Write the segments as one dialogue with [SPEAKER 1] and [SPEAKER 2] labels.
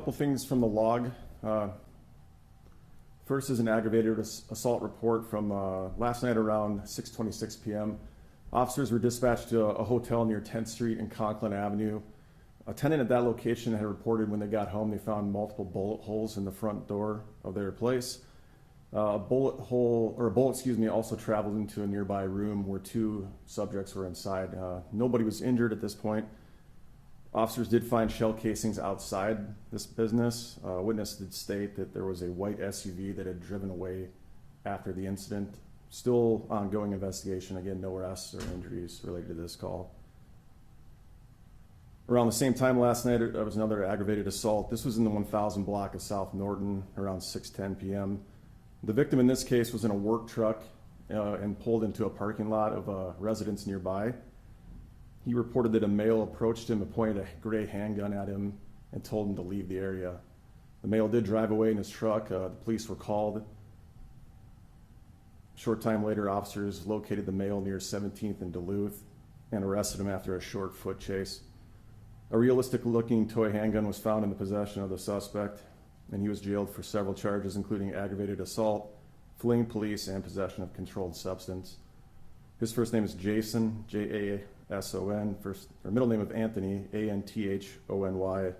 [SPEAKER 1] Couple things from the log. First is an aggravated assault report from last night around 6:26 p.m. Officers were dispatched to a hotel near 10th Street and Conklin Avenue. A tenant at that location had reported when they got home they found multiple bullet holes in the front door of their place. A bullet, also traveled into a nearby room where two subjects were inside. Nobody was injured at this point. Officers did find shell casings outside this business. A witness did state that there was a white SUV that had driven away after the incident. Still ongoing investigation. Again, no arrests or injuries related to this call. Around the same time last night, there was another aggravated assault. This was in the 1000 block of South Norton around 6:10 p.m. The victim in this case was in a work truck and pulled into a parking lot of a residence nearby. He reported that a male approached him and pointed a gray handgun at him and told him to leave the area. The male did drive away in his truck. The police were called. A short time later, officers located the male near 17th and Duluth and arrested him after a short foot chase. A realistic-looking toy handgun was found in the possession of the suspect, and he was jailed for several charges, including aggravated assault, fleeing police, and possession of controlled substance. His first name is Jason, J-A-S-O-N, middle name of Anthony, A-N-T-H-O-N-Y,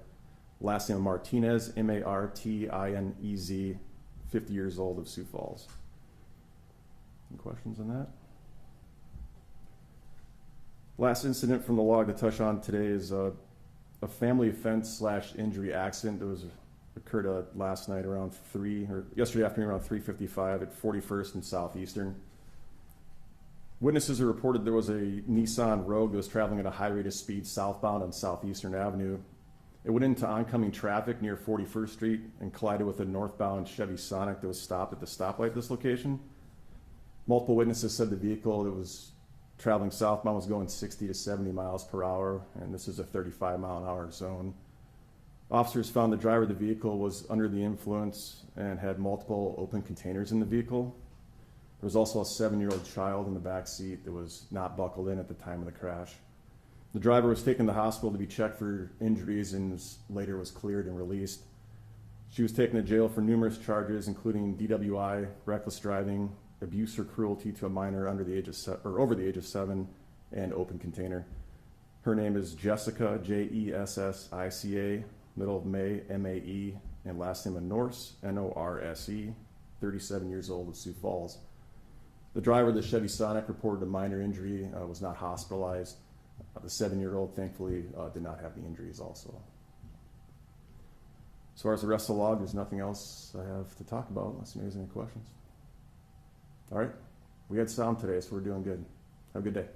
[SPEAKER 1] last name of Martinez, M-A-R-T-I-N-E-Z, 50 years old, of Sioux Falls. Any questions on that? Last incident from the log to touch on today is a family offense/injury accident that occurred last night around yesterday afternoon around 3:55 at 41st and Southeastern. Witnesses have reported there was a Nissan Rogue that was traveling at a high rate of speed southbound on Southeastern Avenue. It went into oncoming traffic near 41st Street and collided with a northbound Chevy Sonic that was stopped at the stoplight at this location. Multiple witnesses said the vehicle that was traveling southbound was going 60 to 70 miles per hour, and this is a 35-mile-an-hour zone. Officers found the driver of the vehicle was under the influence and had multiple open containers in the vehicle. There was also a 7-year-old child in the back seat that was not buckled in at the time of the crash. The driver was taken to the hospital to be checked for injuries and later was cleared and released. She was taken to jail for numerous charges, including DWI, reckless driving, abuse or cruelty to a minor over the age of 7, and open container. Her name is Jessica, J-E-S-S-I-C-A, middle of May, M-A-E, and last name of Norse, N-O-R-S-E, 37 years old, of Sioux Falls. The driver of the Chevy Sonic reported a minor injury, was not hospitalized. The 7-year-old, thankfully, did not have the injuries also. As far as the rest of the log, there's nothing else I have to talk about unless anybody has any questions. All right, we had sound today, so we're doing good. Have a good day.